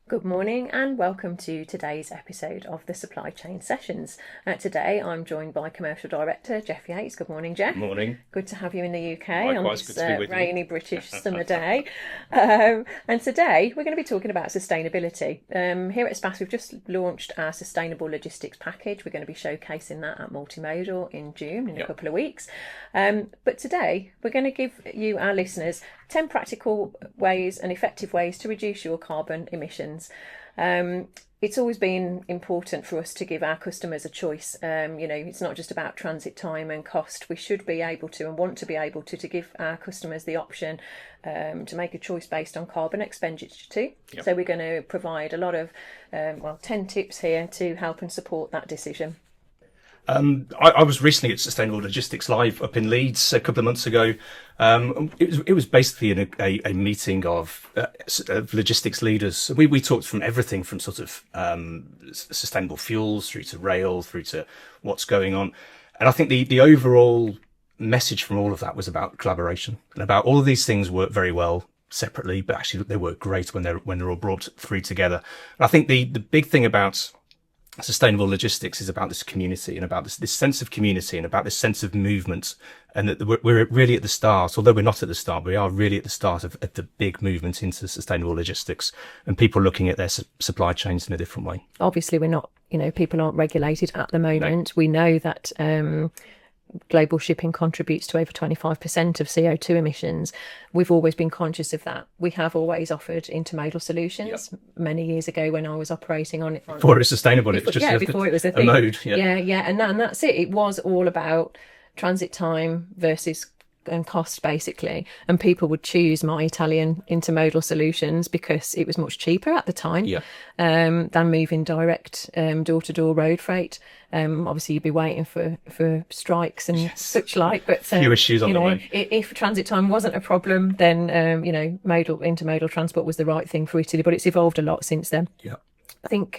Good morning and welcome to today's episode of the Supply Chain Sessions. Today I'm joined by Commercial Director Geoff Yates. Good morning, Geoff. Morning. Good to have you in the UK on Likewise, this good to be with rainy you. British summer day. And today we're going to be talking about sustainability. Here at SPAS we've just launched our Sustainable Logistics Package. We're going to be showcasing that at Multimodal in June in a couple of weeks. But today we're going to give you, our listeners, 10 practical ways and effective ways to reduce your carbon emissions. It's always been important for us to give our customers a choice. It's not just about transit time and cost. We should be able to and want to be able to give our customers the option to make a choice based on carbon expenditure too. Yep. So we're going to provide a lot of 10 tips here to help and support that decision. I was recently at Sustainable Logistics Live up in Leeds a couple of months ago. It was basically a meeting of logistics leaders. We talked from everything from sort of sustainable fuels through to rail, through to what's going on. And I think the overall message from all of that was about collaboration and about all of these things work very well separately, but actually they work great when they're all brought through together. And I think the big thing about sustainable logistics is about this community and about this sense of community and about this sense of movement, and that we're really at the start, although we're not at the start, we are really at the start of the big movement into sustainable logistics and people looking at their supply chains in a different way. Obviously we're not, people aren't regulated at the moment. No. We know that global shipping contributes to over 25% of CO2 emissions. We've always been conscious of that. We have always offered intermodal solutions. Yep. Many years ago when I was operating on it. Before it was sustainable, it was just before it was a thing. Mode. Yeah. And that's it. It was all about transit time versus cost, basically, and people would choose my Italian intermodal solutions because it was much cheaper at the time than moving direct door-to-door road freight. Obviously you'd be waiting for strikes and such like, but few issues on the way. If transit time wasn't a problem, then intermodal transport was the right thing for Italy, but it's evolved a lot since then. I think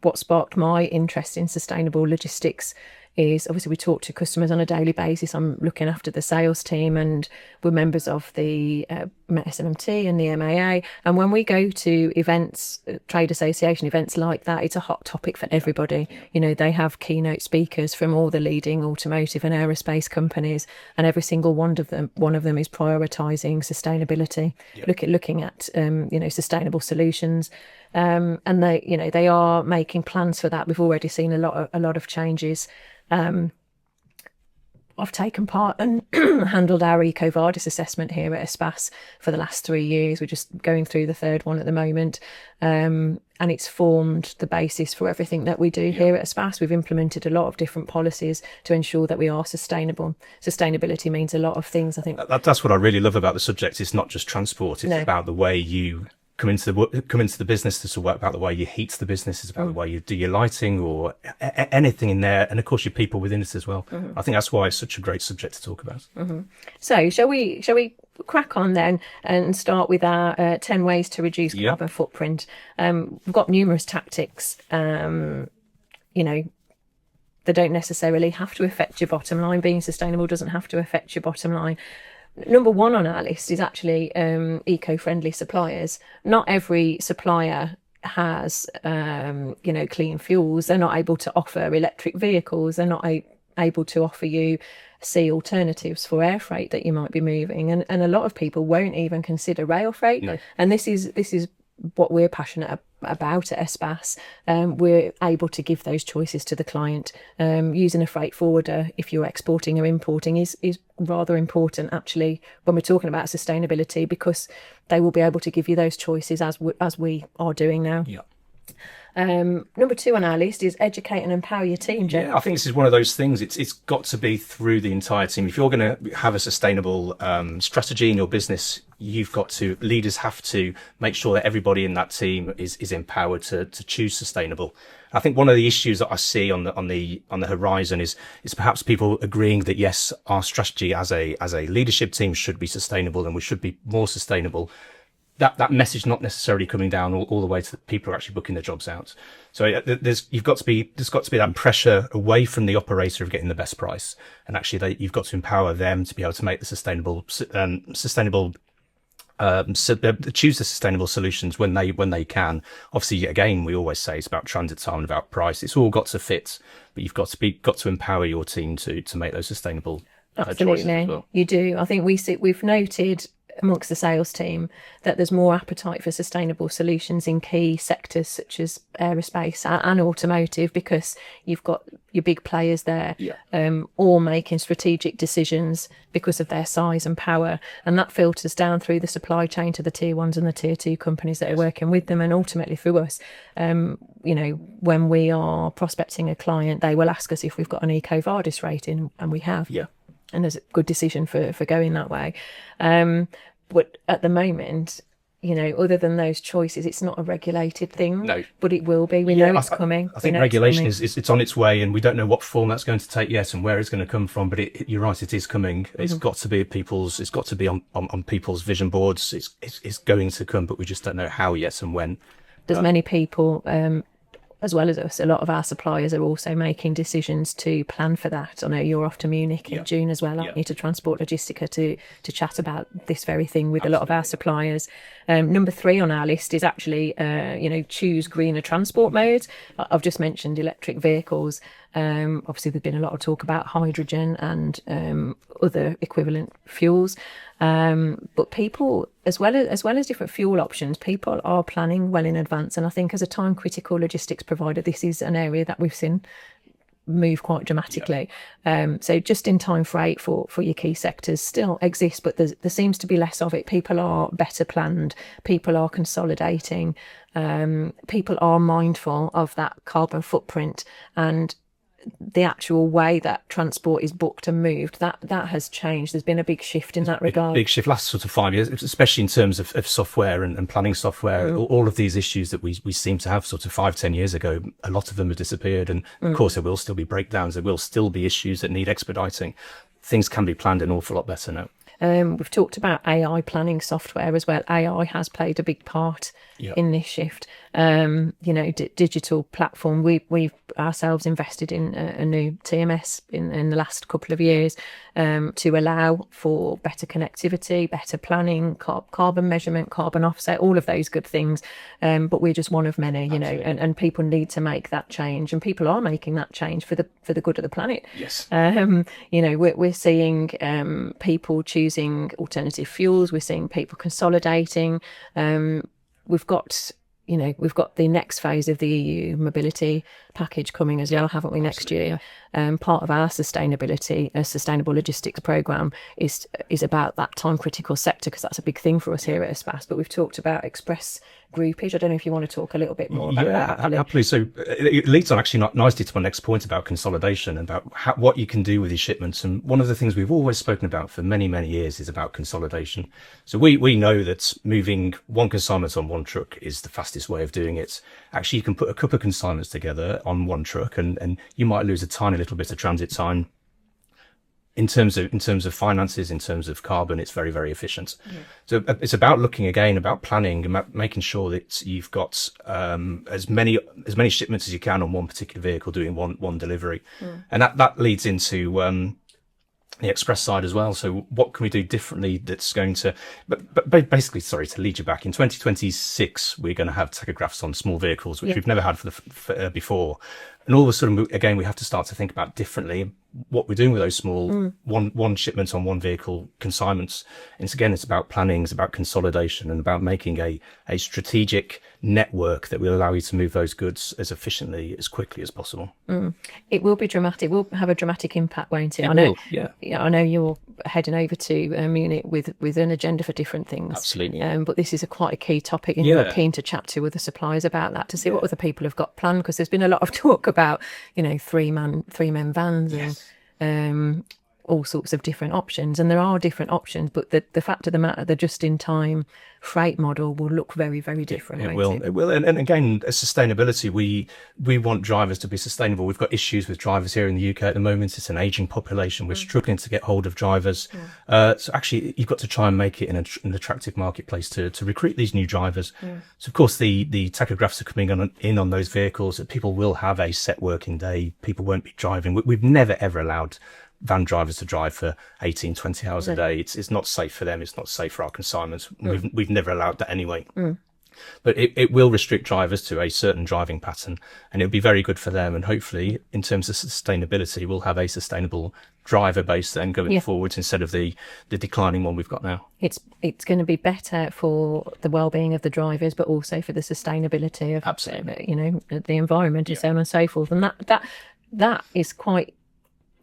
what sparked my interest in sustainable logistics is obviously we talk to customers on a daily basis. I'm looking after the sales team and we're members of the SMMT and the MAA. And when we go to events, trade association events like that, it's a hot topic for everybody. They have keynote speakers from all the leading automotive and aerospace companies, and every single one of them is prioritising sustainability, looking at sustainable solutions. And they are making plans for that. We've already seen a lot of changes. I've taken part and handled our EcoVadis assessment here at SPAS for the last 3 years. We're just going through the third one at the moment. And it's formed the basis for everything that we do here at SPAS. We've implemented a lot of different policies to ensure that we are sustainable. Sustainability means a lot of things, I think. That's what I really love about the subject. It's not just transport. It's about the way you come into the business. It's about the way you heat the business. It's about the way you do your lighting or anything in there, and of course your people within it as well. I think that's why it's such a great subject to talk about. So shall we crack on then and start with our 10 ways to reduce carbon footprint? We've got numerous tactics. They don't necessarily have to affect your bottom line. Being sustainable doesn't have to affect your bottom line. Number one on our list is actually eco-friendly suppliers. Not every supplier has, clean fuels. They're not able to offer electric vehicles. They're not able to offer you alternatives for air freight that you might be moving. And a lot of people won't even consider rail freight. No. And this is what we're passionate about at SPAS. We're able to give those choices to the client. Using a freight forwarder, if you're exporting or importing, is rather important actually when we're talking about sustainability, because they will be able to give you those choices as we are doing now. Number two on our list is educate and empower your team, Geoff. Yeah, I think this is one of those things. It's got to be through the entire team. If you're going to have a sustainable strategy in your business, leaders have to make sure that everybody in that team is empowered to choose sustainable. I think one of the issues that I see on the horizon is perhaps people agreeing that yes, our strategy as a leadership team should be sustainable and we should be more sustainable. That message not necessarily coming down all the way to the people who are actually booking their jobs out. So there's got to be that pressure away from the operator of getting the best price, and actually you've got to empower them to be able to make the sustainable So choose the sustainable solutions when they can. Obviously, again, we always say it's about transit time and about price. It's all got to fit, but you've got to empower your team to make those sustainable choices as Absolutely, well. you do. I think we've noted amongst the sales team that there's more appetite for sustainable solutions in key sectors such as aerospace and automotive, because you've got your big players there, all making strategic decisions because of their size and power, and that filters down through the supply chain to the tier ones and the tier two companies that are working with them, and ultimately through us. When we are prospecting a client, they will ask us if we've got an EcoVadis rating, and we have. Yeah. And there's a good decision for going that way. But at the moment, other than those choices, it's not a regulated thing. No. But it will be. We know it's coming. I think regulation it's on its way, and we don't know what form that's going to take yet and where it's going to come from. But you're right, it is coming. It's got to be it's got to be on people's vision boards. It's going to come, but we just don't know how yet and when. There's many people, as well as us, a lot of our suppliers are also making decisions to plan for that. I know you're off to Munich in June as well, aren't you, to Transport Logistica to chat about this very thing with a lot of our suppliers. Number 3 on our list is actually, choose greener transport modes. I've just mentioned electric vehicles. Obviously, there's been a lot of talk about hydrogen and other equivalent fuels. But people, as well as different fuel options, people are planning well in advance. And I think as a time critical logistics provider, this is an area that we've seen move quite dramatically. So just in time freight for your key sectors still exists, but there seems to be less of it. People are better planned. People are consolidating. People are mindful of that carbon footprint, and the actual way that transport is booked and moved, that has changed. There's been a big shift in that regard. Big shift last sort of 5 years, especially in terms of software and planning software. All of these issues that we seem to have sort of 5-10 years ago, a lot of them have disappeared. And of course, there will still be breakdowns. There will still be issues that need expediting. Things can be planned an awful lot better now. We've talked about AI planning software as well. AI has played a big part in this shift. Digital platform. We've ourselves invested in a new TMS in the last couple of years to allow for better connectivity, better planning, carbon measurement, carbon offset, all of those good things. But we're just one of many, and people need to make that change, and people are making that change for the good of the planet. Yes. We're seeing people choosing alternative fuels. We're seeing people consolidating. We've got the next phase of the EU mobility package coming as well, haven't we, next year? Part of our sustainable logistics programme is about that time critical sector, because that's a big thing for us here at ASPAS. But we've talked about express groupage. I don't know if you want to talk a little bit more about that. Absolutely. So it leads on actually nicely to my next point about consolidation and about what you can do with these shipments. And one of the things we've always spoken about for many, many years is about consolidation. So we know that moving one consignment on one truck is the fastest way of doing it. Actually, you can put a couple of consignments together on one truck, and you might lose a tiny little bit of transit time. In terms of finances, in terms of carbon, it's very, very efficient. So it's about looking again, about planning and making sure that you've got as many shipments as you can on one particular vehicle, doing one delivery, and that leads into the express side as well. So what can we do differently that's going to, but basically, sorry to lead you back, in 2026, we're going to have tachographs on small vehicles, which we've never had before. And all of a sudden, again, we have to start to think about differently what we're doing with those small one shipment on one vehicle consignments. And it's about planning, it's about consolidation, and about making a strategic network that will allow you to move those goods as efficiently, as quickly as possible. It will be dramatic. It will have a dramatic impact, won't it? I know. Yeah. I know you're heading over to Munich with an agenda for different things. Absolutely. But this is quite a key topic, and you're keen to chat to other suppliers about that, to see what other people have got planned, because there's been a lot of talk about three men vans and all sorts of different options, and there are different options, but the fact of the matter, the just-in-time freight model will look very, very different. It will. And again, as sustainability, we want drivers to be sustainable. We've got issues with drivers here in the UK at the moment. It's an aging population. We're struggling to get hold of drivers. So actually, you've got to try and make it an attractive marketplace to recruit these new drivers. So of course, the tachographs are coming in on those vehicles. That people will have a set working day. People won't be driving. We've never ever allowed van drivers to drive for 18, 20 hours a day. It's not safe for them. It's not safe for our consignments. We've never allowed that anyway. But it will restrict drivers to a certain driving pattern, and it'll be very good for them. And hopefully, in terms of sustainability, we'll have a sustainable driver base then going forwards instead of the declining one we've got now. It's going to be better for the well-being of the drivers, but also for the sustainability of the environment and so on and so forth. And that is quite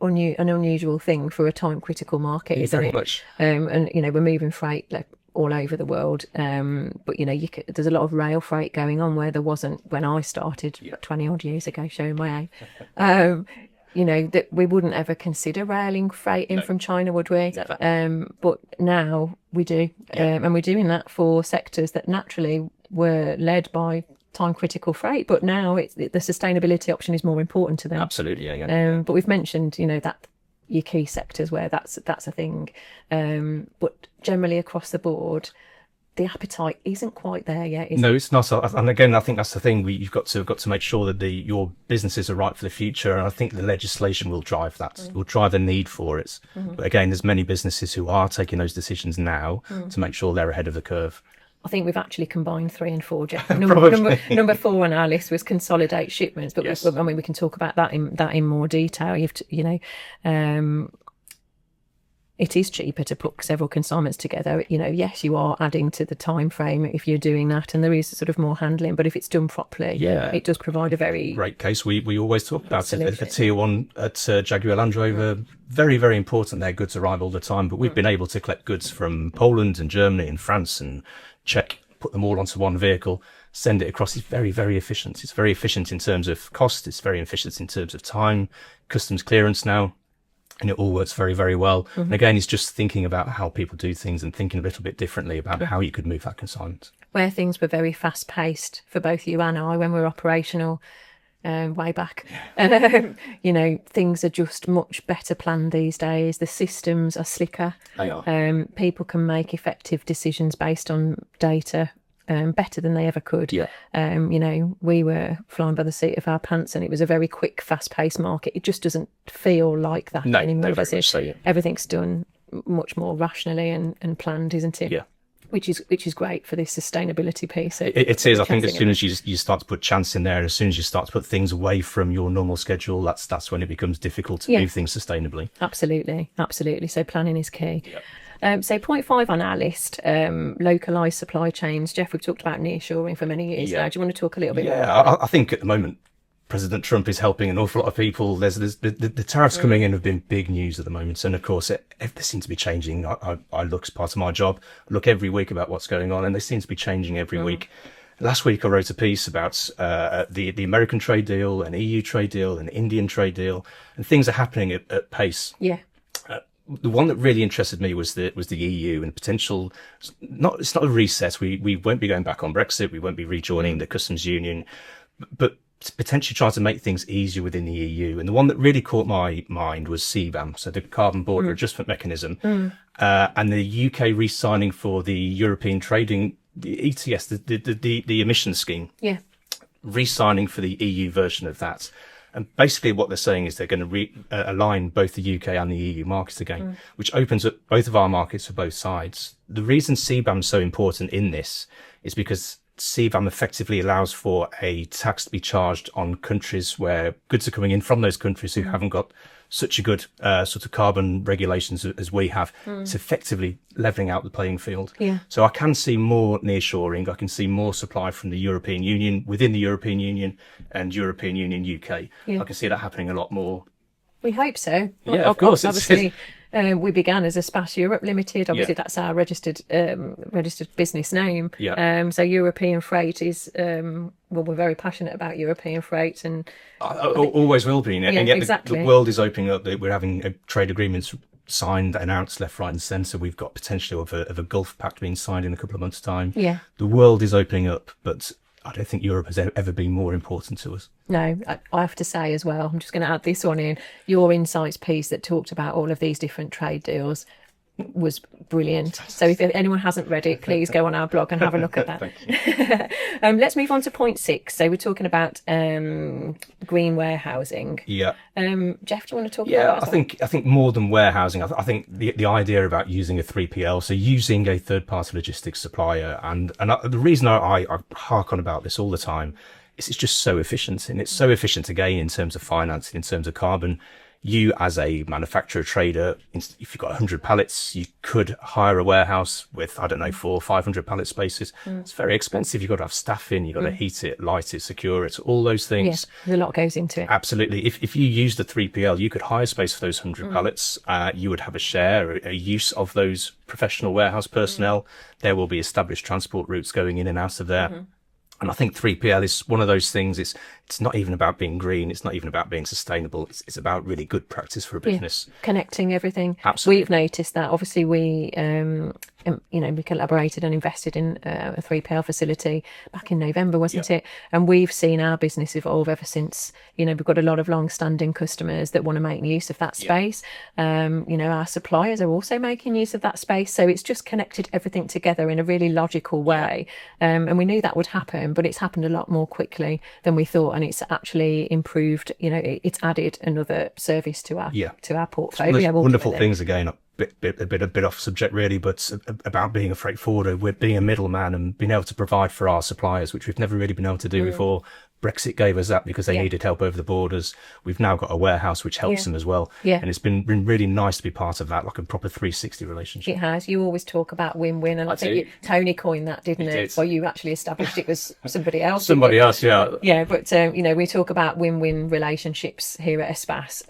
an unusual thing for a time-critical market, isn't very it? Much. And we're moving freight all over the world, but there's a lot of rail freight going on where there wasn't when I started 20 odd years ago, showing my age. That we wouldn't ever consider railing freight in from China, would we? But now we do, and we're doing that for sectors that naturally were led by time critical freight, but now the sustainability option is more important to them. Absolutely, yeah. But we've mentioned that your key sectors where that's a thing, but generally across the board the appetite isn't quite there yet, is it? No, it's not. And again, I think that's the thing. You've got to make sure that your businesses are right for the future. And I think the legislation will drive that. Will drive the need for it. But again, there's many businesses who are taking those decisions now to make sure they're ahead of the curve. I think we've actually combined 3 and 4, Geoff. Number 4 on our list was consolidate shipments, but yes. we can talk about that in more detail. It is cheaper to put several consignments together. Yes, you are adding to the time frame if you're doing that, and there is sort of more handling. But if it's done properly, it does provide a very great case. We always talk about it. A tier 1 at Jaguar Land Rover, very, very important. Their goods arrive all the time, but we've been able to collect goods from Poland and Germany and France and Czech, put them all onto one vehicle, send it across. It's very, very efficient. It's very efficient in terms of cost. It's very efficient in terms of time, customs clearance now. And it all works very, very well. And again, it's just thinking about how people do things and thinking a little bit differently about how you could move that consignment. Where things were very fast paced for both you and I when we were operational way back, things are just much better planned these days. The systems are slicker. They are. People can make effective decisions based on data. Better than they ever could. We were flying by the seat of our pants, and it was a very quick, fast-paced market. It just doesn't feel like that anymore. Everything's done much more rationally and planned, isn't it? Yeah. Which is great for this sustainability piece. It is. I think as soon as you start to put chance in there, as soon as you start to put things away from your normal schedule, that's when it becomes difficult to move things sustainably. Absolutely. So planning is key. Yep. So point 5 on our list, localised supply chains. Geoff, we've talked about nearshoring for many years now. Do you want to talk a little bit more? Yeah, I think at the moment, President Trump is helping an awful lot of people. There's the tariffs coming in have been big news at the moment. And of course, they seem to be changing. I look as part of my job, I look every week about what's going on, and they seem to be changing every week. Last week, I wrote a piece about the American trade deal, an EU trade deal, an Indian trade deal, and things are happening at pace. Yeah. The one that really interested me was the EU and potential. It's not a reset. We won't be going back on Brexit. We won't be rejoining the customs union, but potentially trying to make things easier within the EU. And the one that really caught my mind was CBAM, so the Carbon Border Adjustment Mechanism, and the UK re-signing for the European Trading, the ETS, the emissions scheme. Yeah. Re-signing for the EU version of that. And basically what they're saying is they're going to align both the UK and the EU markets again, which opens up both of our markets for both sides. The reason CBAM is so important in this is because CBAM effectively allows for a tax to be charged on countries where goods are coming in from those countries who haven't got such a good sort of carbon regulations as we have. It's effectively levelling out the playing field. Yeah. So I can see more nearshoring. I can see more supply from the European Union, within the European Union and European Union UK. Yeah. I can see that happening a lot more. We hope so. Yeah, of course. Obviously, we began as a Spas Europe Limited. Obviously, that's our registered business name. Yeah. So European freight is we're very passionate about European freight, and always will be. And yet exactly. The world is opening up. We're having trade agreements signed, announced left, right, and centre. We've got potential of a Gulf Pact being signed in a couple of months' time. Yeah. The world is opening up, but I don't think Europe has ever been more important to us. No, I have to say as well, I'm just going to add this one in, your insights piece that talked about all of these different trade deals was brilliant. So if anyone hasn't read it, please go on our blog and have a look at that. Thank you. Let's move on to point 6. So we're talking about green warehousing. Yeah. Jeff, do you want to talk Yeah, about that? I think more than warehousing, I think the idea about using a 3PL, so using a third party logistics supplier, and the reason I hark on about this all the time is it's just so efficient, and it's so efficient again in terms of financing, in terms of carbon. You as a manufacturer trader, if you've got 100 pallets, you could hire a warehouse with, I don't know, 400 or 500 pallet spaces. It's very expensive. You've got to have staff in, you've got to heat it, light it, secure it, all those things. Yes, there's a lot goes into it. Absolutely. If you used a 3PL, you could hire space for those 100 pallets. You would have a share, a use of those professional warehouse personnel. There will be established transport routes going in and out of there. And I think 3PL is one of those things. It's not even about being green. It's not even about being sustainable. It's about really good practice for a business. Connecting everything. Absolutely. We've noticed that. Obviously, we we collaborated and invested in a 3PL facility back in November, wasn't it? And we've seen our business evolve ever since. We've got a lot of long-standing customers that want to make use of that space. Our suppliers are also making use of that space. So it's just connected everything together in a really logical way. And we knew that would happen, but it's happened a lot more quickly than we thought. And it's actually improved, it's added another service to our portfolio. Wonderful things again. A bit off subject really, but about being a freight forwarder, we're being a middleman and being able to provide for our suppliers, which we've never really been able to do before. Brexit gave us that because they needed help over the borders. We've now got a warehouse which helps them as well. And it's been really nice to be part of that, like a proper 360 relationship. It has. You always talk about win-win, and I think Tony coined that, didn't it? Well, you actually established it was somebody else. Somebody else, yeah. Yeah, but we talk about win-win relationships here at Espas.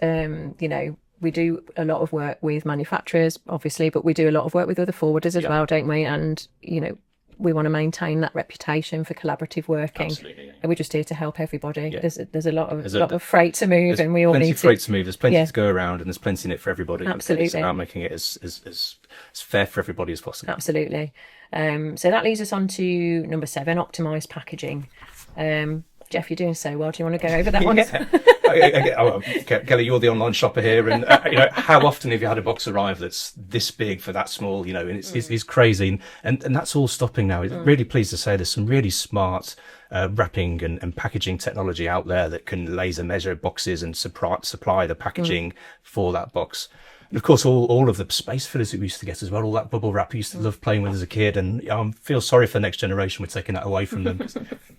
We do a lot of work with manufacturers, obviously, but we do a lot of work with other forwarders as well, don't we? And, we want to maintain that reputation for collaborative working. Absolutely, yeah. And we're just here to help everybody. Yeah. There's a lot of freight to move, and we all plenty need of freight to move. There's plenty to go around, and there's plenty in it for everybody. Absolutely. It's about making it as fair for everybody as possible. Absolutely. So that leads us on to number 7, optimised packaging. Jeff, you're doing so well. Do you want to go over that one? Kelly, you're the online shopper here, and how often have you had a box arrive that's this big for that small? And it's crazy, and that's all stopping now. I'm really pleased to say there's some really smart wrapping and packaging technology out there that can laser measure boxes and supply the packaging for that box. And of course, all of the space fillers that we used to get as well, all that bubble wrap we used to love playing with as a kid. And I feel sorry for the next generation. We're taking that away from them.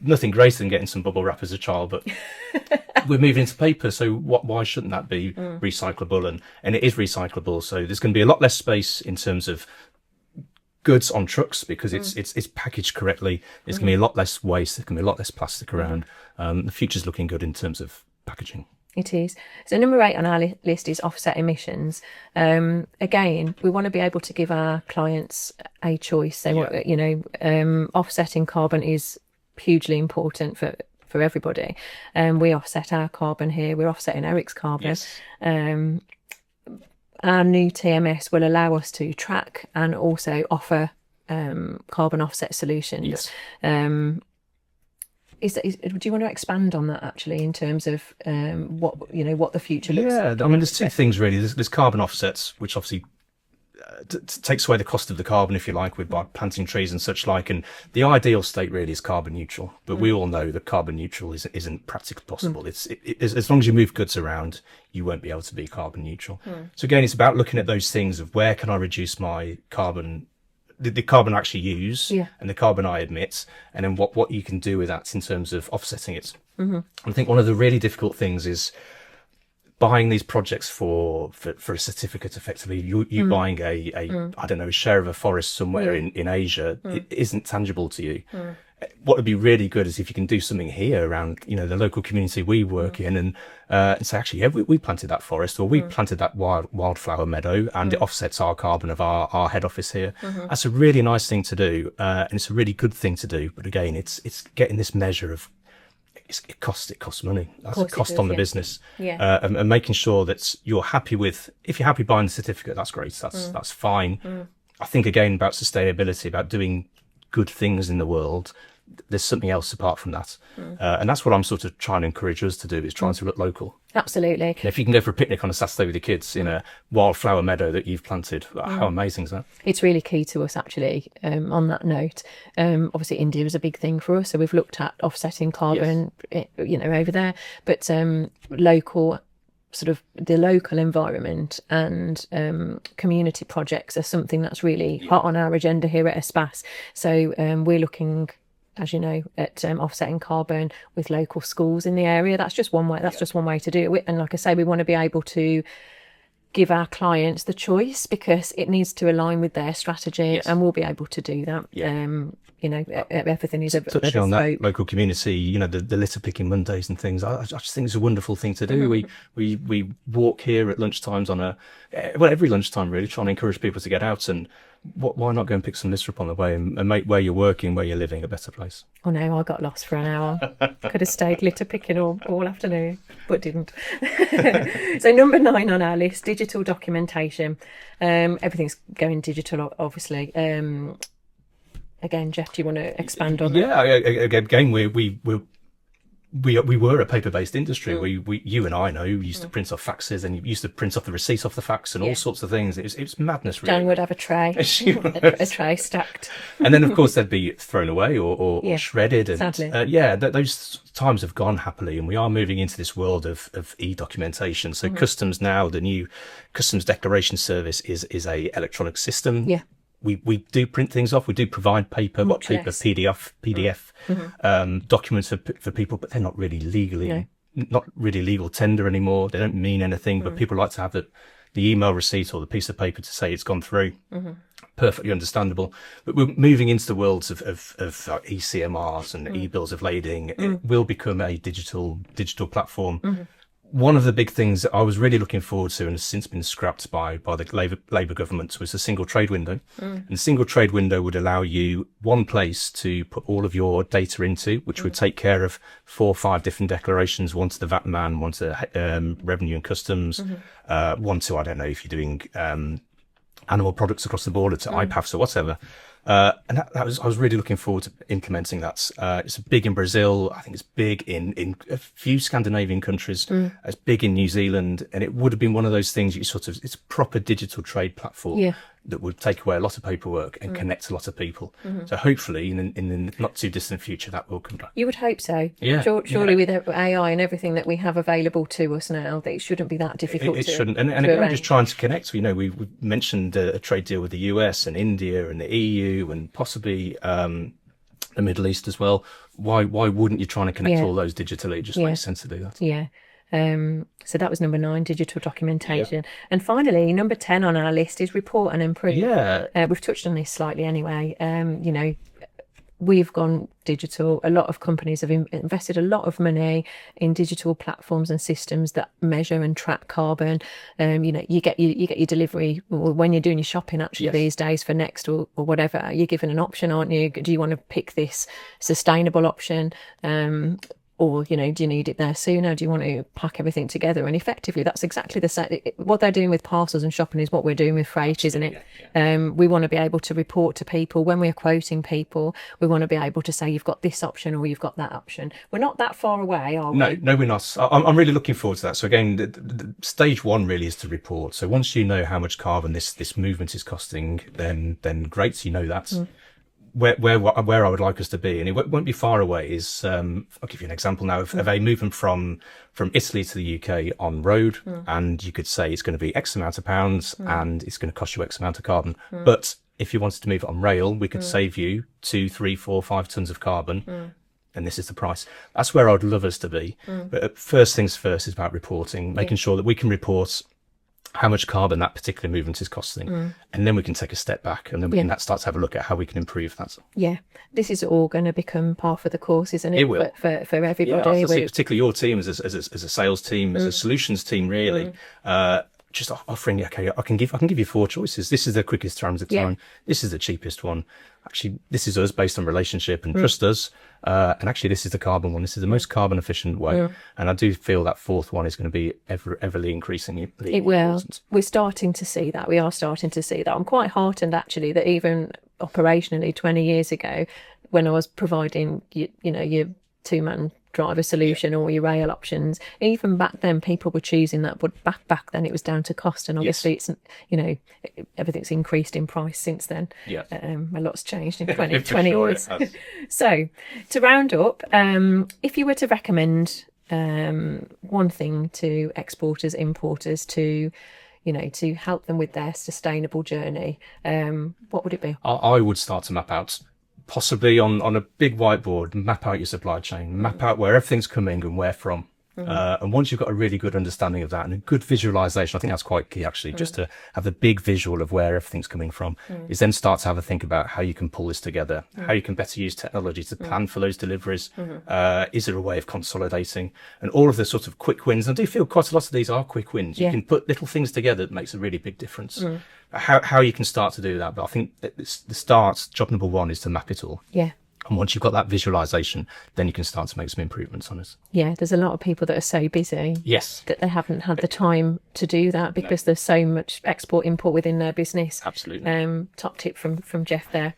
Nothing greater than getting some bubble wrap as a child, but we're moving into paper. So why shouldn't that be recyclable? And it is recyclable. So there's going to be a lot less space in terms of goods on trucks because it's packaged correctly. There's going to be a lot less waste. There's going to be a lot less plastic around. The future's looking good in terms of packaging. It is. So number 8 on our list is offset emissions. Again, we want to be able to give our clients a choice. They want, offsetting carbon is hugely important for everybody. We offset our carbon here. We're offsetting Eric's carbon. Yes. Our new TMS will allow us to track and also offer carbon offset solutions. Yes. Do you want to expand on that actually in terms of what the future looks like? Yeah, I mean, there's two things really. There's carbon offsets, which obviously takes away the cost of the carbon, if you like, by planting trees and such like. And the ideal state really is carbon neutral, but we all know that carbon neutral isn't practically possible. It's as long as you move goods around, you won't be able to be carbon neutral. So again, it's about looking at those things of where can I reduce my carbon. The carbon I actually use and the carbon I emit, and then what you can do with that in terms of offsetting it. I think one of the really difficult things is buying these projects for a certificate. Effectively, you buying a share of a forest somewhere in Asia. It isn't tangible to you. What would be really good is if you can do something here around the local community we work in and say actually we planted that forest or we planted that wildflower meadow and it offsets our carbon of our head office here. That's a really nice thing to do and it's a really good thing to do, but again it's getting this measure of it costs money. That's a cost on the business. And making sure that you're happy with, if you're happy buying the certificate, that's great, that's fine. I think again about sustainability, about doing good things in the world, there's something else apart from that. And that's what I'm sort of trying to encourage us to do, is trying to look local. Absolutely. And if you can go for a picnic on a Saturday with your kids in a wildflower meadow that you've planted, how amazing is that? It's really key to us, actually, on that note. Obviously, India is a big thing for us, so we've looked at offsetting carbon, over there. But local, sort of the local environment and community projects are something that's really hot on our agenda here at ESPAS. So we're looking, as you know, at offsetting carbon with local schools in the area. That's just one way. That's just one way to do it. And like I say, we want to be able to give our clients the choice, because it needs to align with their strategy, and we'll be able to do that. Everything is touching on that local community. The litter picking Mondays and things. I just think it's a wonderful thing to do. We walk here at lunchtimes every lunchtime, really, trying to encourage people to get out, and why not go and pick some litter up on the way and make where you're working, where you're living, a better place. Oh no, I got lost for an hour. Could have stayed litter picking all afternoon, but didn't. So number 9 on our list, digital documentation. Everything's going digital, obviously. Again, Geoff, do you want to expand on that? Yeah, again, we were a paper-based industry. You and I know, we used to print off faxes, and you used to print off the receipt off the fax and all sorts of things. It was madness, really. Jan would have a tray, a tray stacked. And then, of course, they'd be thrown away or shredded. And sadly. Those times have gone happily, and we are moving into this world of e-documentation. So customs now, the new customs declaration service is a electronic system. Yeah. We do print things off. We do provide paper, PDF documents for people, but they're not really not really legal tender anymore. They don't mean anything, but people like to have the email receipt or the piece of paper to say it's gone through. Perfectly understandable. But we're moving into the worlds of ECMRs and e-bills of lading. It will become a digital platform. One of the big things that I was really looking forward to, and has since been scrapped by the Labour government, was the single trade window. And the single trade window would allow you one place to put all of your data into, which would take care of 4 or 5 different declarations, one to the VAT man, one to revenue and customs, one to, I don't know, if you're doing animal products across the border, to IPAFs or whatever. And I was really looking forward to implementing that. It's big in Brazil. I think it's big in a few Scandinavian countries. It's big in New Zealand, and it would have been one of those things it's a proper digital trade platform that would take away a lot of paperwork and connect a lot of people. So hopefully in the not too distant future, that will come back. You would hope so. Yeah. Surely with AI and everything that we have available to us now, that it shouldn't be that difficult. It shouldn't. And again, we're just trying to connect. We mentioned a trade deal with the US and India and the EU and possibly the Middle East as well. Why wouldn't you try to connect all those digitally? It just makes sense to do that. Yeah. So that was number 9, digital documentation. And finally, number 10 on our list is report and improve. We've touched on this slightly anyway. We've gone digital. A lot of companies have invested a lot of money in digital platforms and systems that measure and track carbon. You get your delivery, or when you're doing your shopping actually these days for Next or whatever, you're given an option, aren't you? Do you want to pick this sustainable option? Or, do you need it there sooner? Do you want to pack everything together? And effectively, that's exactly the same. What they're doing with parcels and shopping is what we're doing with freight, isn't it? We want to be able to report to people when we're quoting people. We want to be able to say, you've got this option or you've got that option. We're not that far away, are we? No, we're not. I'm really looking forward to that. So again, the stage 1 really is to report. So once you know how much carbon this movement is costing, then great. So you know that. Where I would like us to be, and it won't be far away, is I'll give you an example now of a movement from Italy to the UK on road, and you could say it's going to be X amount of pounds and it's going to cost you X amount of carbon. But if you wanted to move it on rail, we could save you 2, 3, 4, 5 tons of carbon. And this is the price. That's where I'd love us to be. But first things first is about reporting, making sure that we can report how much carbon that particular movement is costing, and then we can take a step back, and then we can start to have a look at how we can improve that. This is all going to become par for the course, isn't it? It will. For everybody. Particularly your team as a sales team, as a solutions team, really. Just offering, okay, I can give you 4 choices. This is the quickest transit time. This is the cheapest one. Actually, this is us based on relationship and trust us. And actually, this is the carbon one. This is the most carbon efficient way. And I do feel that 4th one is going to be everly increasingly It will. important. We're starting to see that. We are starting to see that. I'm quite heartened, actually, that even operationally 20 years ago, when I was providing your two-man driver solution or your rail options. Even back then, people were choosing that, but back then it was down to cost, and obviously it's everything's increased in price since then. Yeah. A lot's changed in 20 Sure years. it has. So to round up, if you were to recommend one thing to exporters, importers to help them with their sustainable journey, what would it be? I would start to map out, possibly on a big whiteboard, map out your supply chain, map out where everything's coming and where from. And once you've got a really good understanding of that and a good visualization, I think that's quite key actually, just to have a big visual of where everything's coming from, is then start to have a think about how you can pull this together, how you can better use technology to plan for those deliveries. Is there a way of consolidating, and all of the sort of quick wins? And I do feel quite a lot of these are quick wins. You can put little things together that makes a really big difference. How you can start to do that. But I think that the start, job number one, is to map it all. Yeah. And once you've got that visualization, then you can start to make some improvements on it. Yeah, there's a lot of people that are so busy Yes. that they haven't had the time to do that because there's so much export import within their business. Absolutely. Top tip from Geoff there.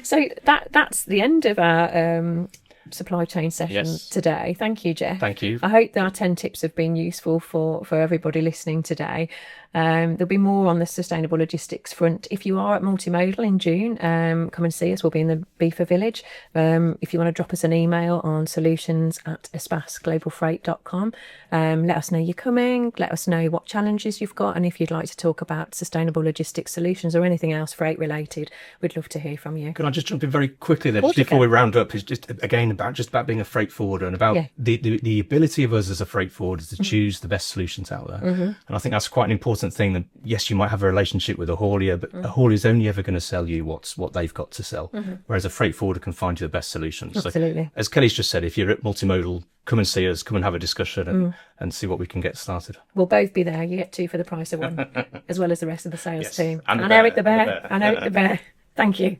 So that's the end of our supply chain session today. Thank you, Geoff. Thank you. I hope that our 10 tips have been useful for everybody listening today. There'll be more on the sustainable logistics front. If you are at Multimodal in June, come and see us. We'll be in the Beaver Village. If you want to drop us an email on solutions@espaceglobalfreight.com, let us know you're coming. Let us know what challenges you've got, and if you'd like to talk about sustainable logistics solutions or anything else freight related, we'd love to hear from you. Can I just jump in very quickly there, just before we round up? Is just again about being a freight forwarder and about the ability of us as a freight forwarder to choose the best solutions out there. And I think that's quite an important thing. That yes, you might have a relationship with a haulier, but a haulier is only ever going to sell you what they've got to sell, whereas a freight forwarder can find you the best solutions. Absolutely. So, as Kelly's just said, if you're at Multimodal, come and see us, come and have a discussion and see what we can get started. We'll both be there. You get two for the price of one, as well as the rest of the sales team. And Eric the Bear. And Eric the Bear. Thank you.